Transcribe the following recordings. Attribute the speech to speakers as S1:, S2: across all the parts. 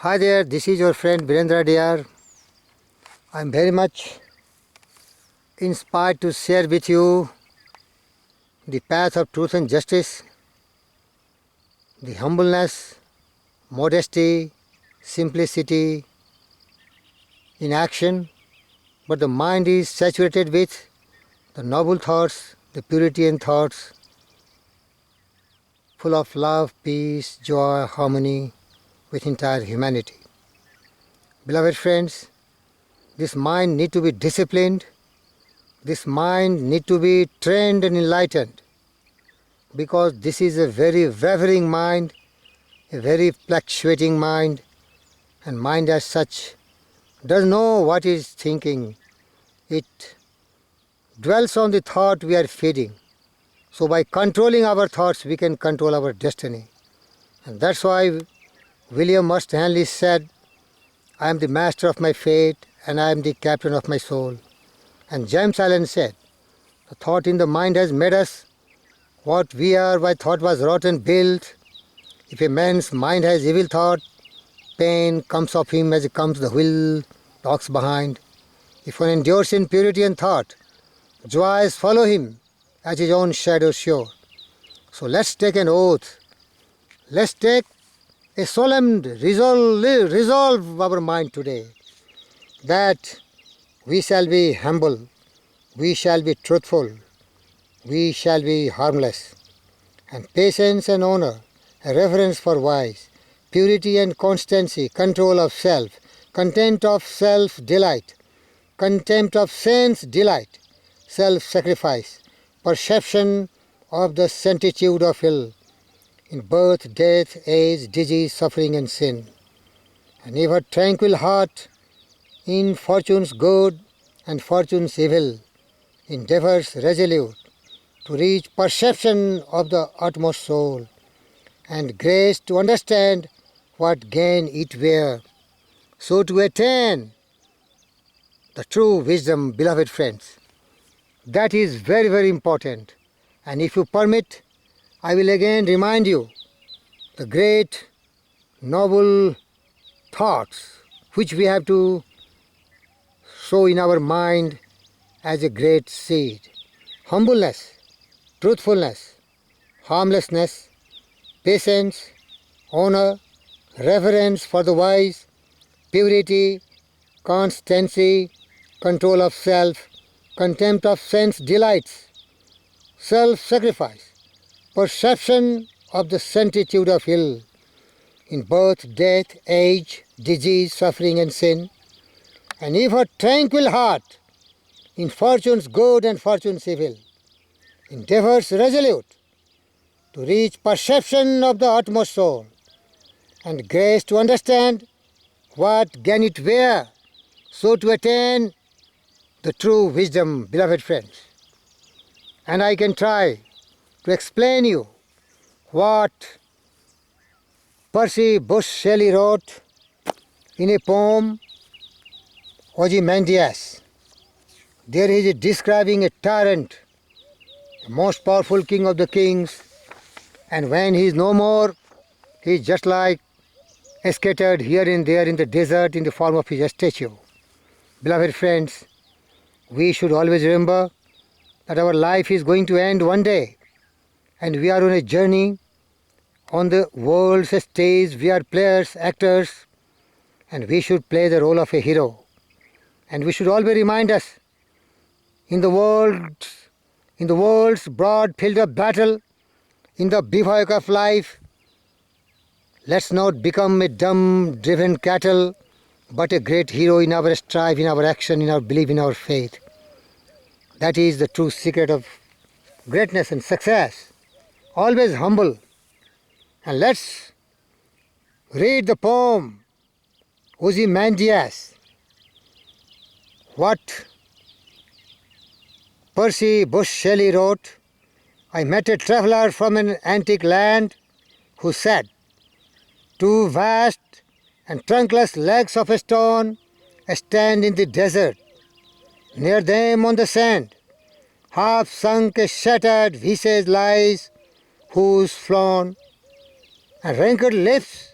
S1: Hi there, this is your friend Virendra Diyar. I am very much inspired to share with you the path of truth and justice, the humbleness, modesty, simplicity in action, but the mind is saturated with the noble thoughts, the purity in thoughts, full of love, peace, joy, harmony with entire humanity. Beloved friends, this mind need to be disciplined, this mind need to be trained and enlightened, because this is a very wavering mind, a very fluctuating mind, and mind as such doesn't know what is thinking. It dwells on the thought we are feeding. So by controlling our thoughts, we can control our destiny. And that's why William Stanley said, I am the master of my fate and I am the captain of my soul. And James Allen said, the thought in the mind has made us what we are by thought was wrought and built. If a man's mind has evil thought, pain comes of him as it comes the wheel, the ox behind. If one endures in purity and thought, joys follow him as his own shadow sure. So let's take an oath. Let's take a solemn resolve our mind today that we shall be humble, we shall be truthful, we shall be harmless, and patience and honor, a reverence for wise, purity and constancy, control of self, content of self-delight, contempt of sense delight, self-sacrifice, perception of the centitude of ill, in birth, death, age, disease, suffering and sin, and ever tranquil heart, in fortune's good and fortune's evil, endeavors resolute to reach perception of the utmost soul, and grace to understand what gain it were, so to attain the true wisdom, beloved friends. That is very, very important. And if you permit, I will again remind you the great noble thoughts which we have to sow in our mind as a great seed. Humbleness, truthfulness, harmlessness, patience, honor, reverence for the wise, purity, constancy, control of self, contempt of sense delights, self-sacrifice, perception of the centitude of ill, in birth, death, age, disease, suffering and sin, and ever tranquil heart, in fortune's good and fortune's evil, endeavors resolute to reach perception of the utmost soul, and grace to understand what gain it were, so to attain the true wisdom, beloved friends. And I can try to explain you what Percy Bysshe Shelley wrote in a poem, Ozymandias. There he is describing a tyrant, the most powerful king of the kings, and when he is no more, he is just like scattered here and there in the desert in the form of his statue. Beloved friends, we should always remember that our life is going to end one day, and we are on a journey on the world's stage. We are players, actors, and we should play the role of a hero. And we should always remind us, in the world's broad field of battle, in the bivouac of life, let's not become a dumb, driven cattle, but a great hero in our strive, in our action, in our belief, in our faith. That is the true secret of greatness and success. Always humble. And let's read the poem, Ozymandias. What Percy Bysshe Shelley wrote, I met a traveller from an antique land who said, two vast and trunkless legs of a stone stand in the desert. Near them on the sand, half sunk a shattered visage lies, whose flown and wrinkled lips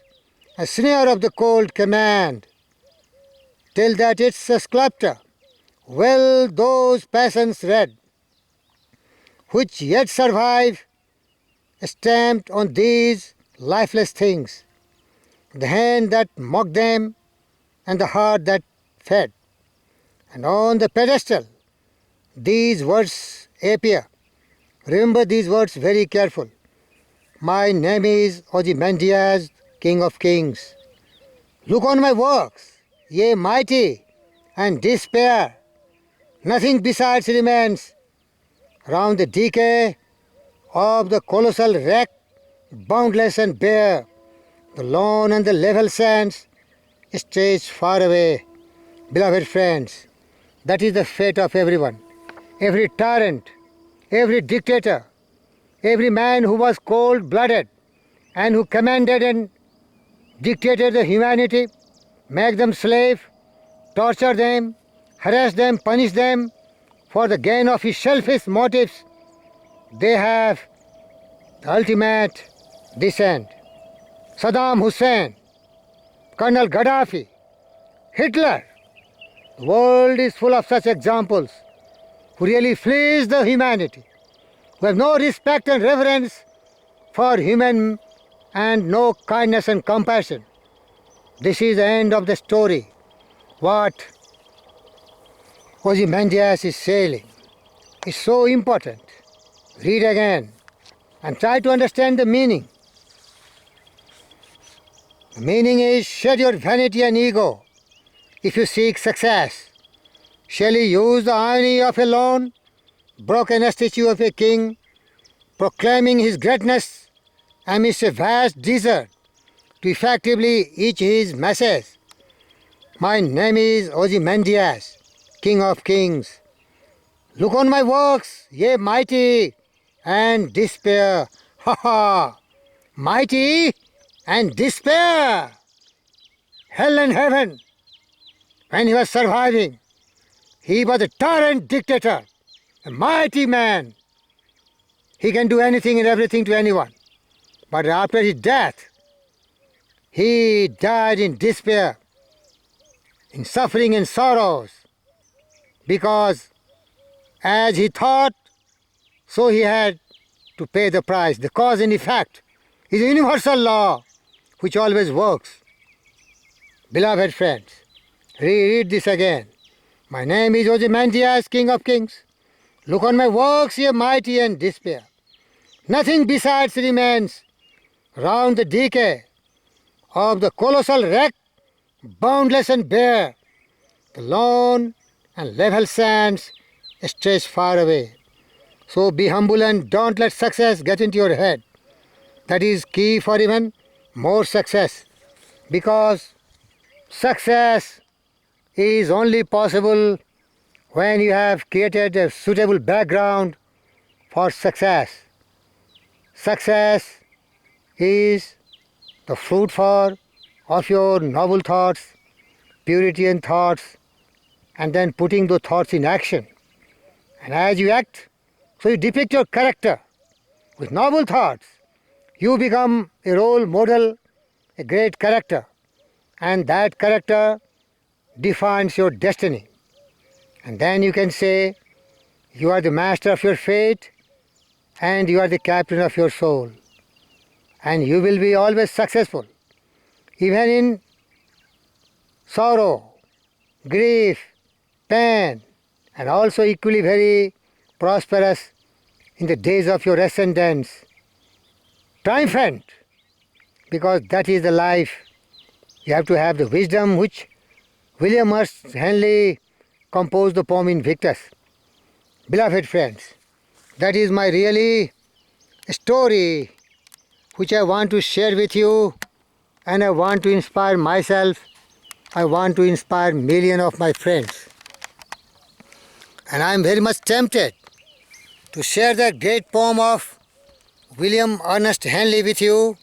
S1: a snare of the cold command, till that it's a sculptor, well those passions red, which yet survive, stamped on these lifeless things, the hand that mocked them and the heart that fed. And on the pedestal, these words appear. Remember these words very careful. My name is Ozymandias, King of Kings. Look on my works, ye mighty, and despair. Nothing besides remains. Round the decay of the colossal wreck, boundless and bare, the lone and the level sands stretch far away. Beloved friends, that is the fate of everyone. Every tyrant, every dictator, every man who was cold-blooded and who commanded and dictated the humanity, make them slave, torture them, harass them, punish them for the gain of his selfish motives, they have the ultimate descent. Saddam Hussein, Colonel Gaddafi, Hitler. The world is full of such examples who really fleece the humanity, who have no respect and reverence for human and no kindness and compassion. This is the end of the story. What Ozymandias is saying is so important. Read again and try to understand the meaning. The meaning is shed your vanity and ego if you seek success. Shelley used the irony of a lone, broken statue of a king, proclaiming his greatness amidst a vast desert to effectively each his message. My name is Ozymandias, King of Kings. Look on my works, ye mighty, and despair. Ha ha! Mighty and despair! Hell and heaven! When he was surviving, he was a tyrant dictator, a mighty man. He can do anything and everything to anyone. But after his death, he died in despair, in suffering and sorrows, because as he thought, so he had to pay the price. The cause and effect is a universal law which always works. Beloved friends, read this again. My name is Ozymandias, King of Kings. Look on my works, ye mighty, and despair. Nothing besides remains round the decay of the colossal wreck, boundless and bare. The lone and level sands stretch far away. So be humble and don't let success get into your head. That is key for even more success, because success is only possible when you have created a suitable background for success. Success is the fruit of your noble thoughts, purity in thoughts, and then putting those thoughts in action. And as you act, so you depict your character with noble thoughts. You become a role model, a great character, and that character defines your destiny. And then you can say you are the master of your fate and you are the captain of your soul. And you will be always successful, even in sorrow, grief, pain, and also equally very prosperous in the days of your ascendance. Triumphant, because that is the life. You have to have the wisdom which William Ernst Henley composed the poem Invictus. Beloved friends, that is my really story which I want to share with you, and I want to inspire myself. I want to inspire millions of my friends. And I am very much tempted to share that great poem of William Ernest Henley with you,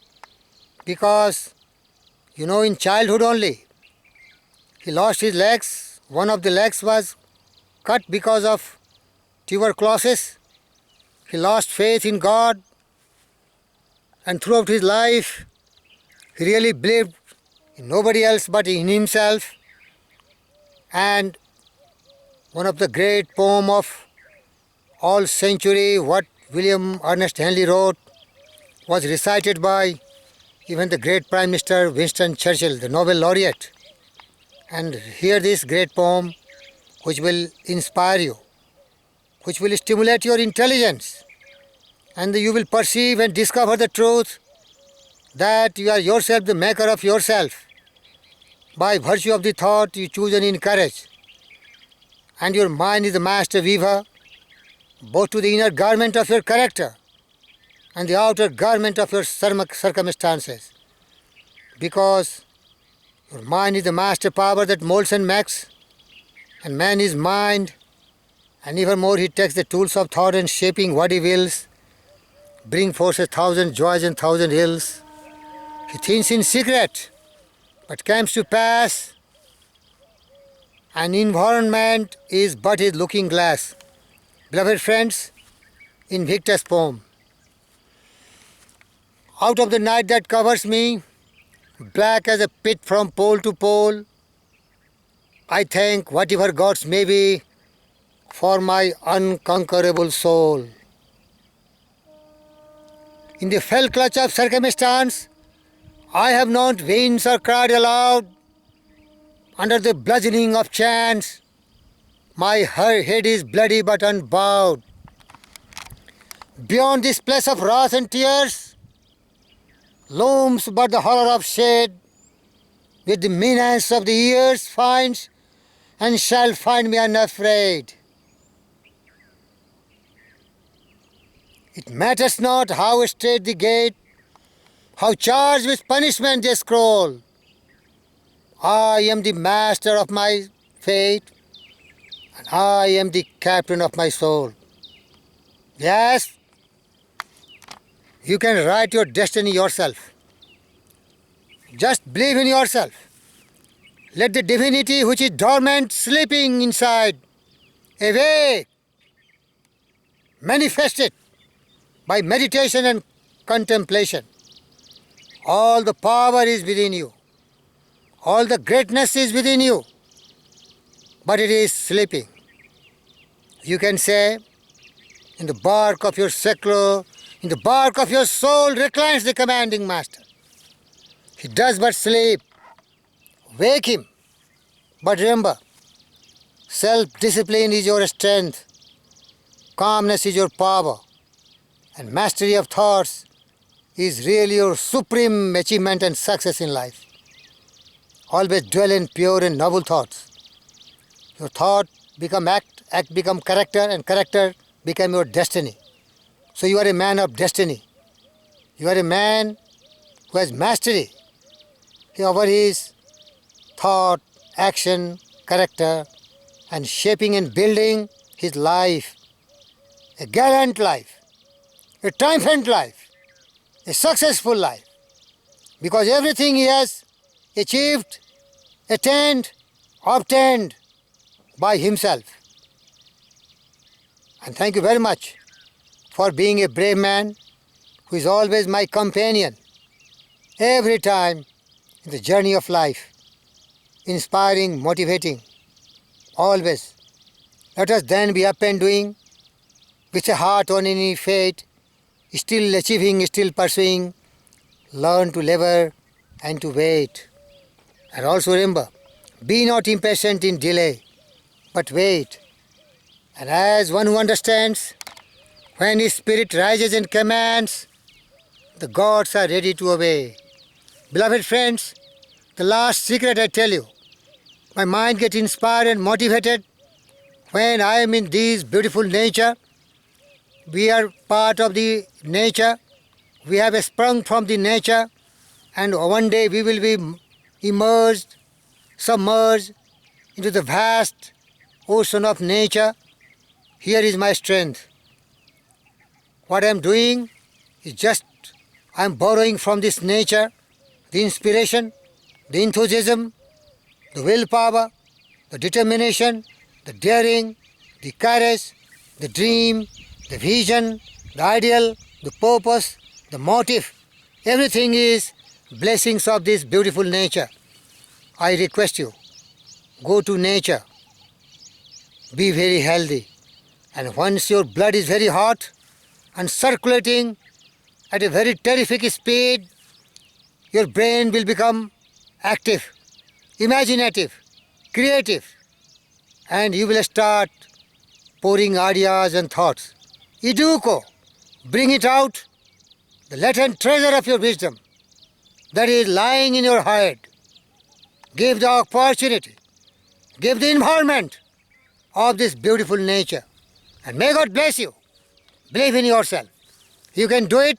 S1: because in childhood only he lost his legs. One of the legs was cut because of tuberculosis. He lost faith in God, and throughout his life he really believed in nobody else but in himself. And one of the great poem of all century, what William Ernest Henley wrote, was recited by even the great Prime Minister Winston Churchill, the Nobel laureate. And hear this great poem which will inspire you, which will stimulate your intelligence, and you will perceive and discover the truth that you are yourself the maker of yourself by virtue of the thought you choose and encourage. And your mind is the master weaver, both to the inner garment of your character and the outer garment of your circumstances. Because your mind is the master power that molds and makes, and man is mind, and even more he takes the tools of thought and shaping what he wills, bring forth 1,000 joys and 1,000 ills. He thinks in secret, but comes to pass. An environment is but his looking glass. Beloved friends, in Victor's poem, out of the night that covers me, black as a pit from pole to pole, I thank whatever gods may be for my unconquerable soul. In the fell clutch of circumstance, I have not wept or cried aloud. Under the bludgeoning of chance, my head is bloody but unbowed. Beyond this place of wrath and tears, looms but the horror of shade, with the menace of the years finds and shall find me unafraid. It matters not how straight the gate, how charged with punishment they scroll. I am the master of my fate, and I am the captain of my soul. Yes, you can write your destiny yourself. Just believe in yourself. Let the divinity which is dormant, sleeping inside, awake. Manifest it by meditation and contemplation. All the power is within you. All the greatness is within you. But it is sleeping. You can say, in the bark of your sacral, in the bark of your soul reclines the commanding master. He does but sleep. Wake him. But remember, self-discipline is your strength. Calmness is your power. And mastery of thoughts is really your supreme achievement and success in life. Always dwell in pure and noble thoughts. Your thought become act, act become character, and character become your destiny. So you are a man of destiny. You are a man who has mastery over his thought, action, character, and shaping and building his life. A gallant life, a triumphant life, a successful life. Because everything he has achieved, attained, obtained by himself. And thank you very much for being a brave man who is always my companion every time in the journey of life, inspiring, motivating, always. Let us then be up and doing, with a heart on any fate, still achieving, still pursuing, learn to labor and to wait. And also remember, be not impatient in delay, but wait. And as one who understands, when his spirit rises and commands, the gods are ready to obey. Beloved friends, the last secret I tell you, my mind gets inspired and motivated when I am in this beautiful nature. We are part of the nature. We have sprung from the nature, and one day we will be immersed, submerged into the vast ocean of nature. Here is my strength. What I am doing is just I am borrowing from this nature the inspiration, the enthusiasm, the willpower, the determination, the daring, the courage, the dream, the vision, the ideal, the purpose, the motive. Everything is blessings of this beautiful nature. I request you, go to nature, be very healthy, and once your blood is very hot and circulating at a very terrific speed, your brain will become active, imaginative, creative, and you will start pouring ideas and thoughts. Iduko, bring it out, the latent treasure of your wisdom that is lying in your head. Give the opportunity, give the environment of this beautiful nature, and may God bless you. Believe in yourself. You can do it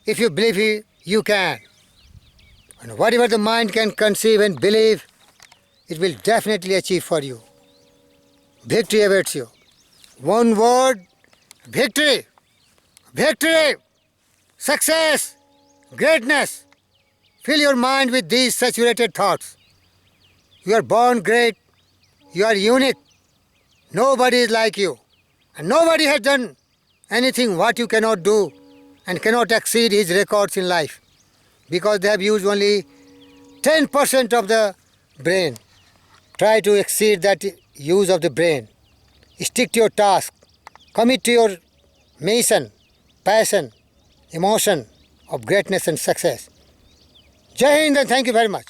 S1: if you believe you can. And whatever the mind can conceive and believe, it will definitely achieve for you. Victory awaits you. One word, victory. Victory, success, greatness. Fill your mind with these saturated thoughts. You are born great. You are unique. Nobody is like you. And nobody has done anything what you cannot do and cannot exceed his records in life, because they have used only 10% of the brain. Try to exceed that use of the brain. Stick to your task. Commit to your mission, passion, emotion of greatness and success. Jai Hind and thank you very much.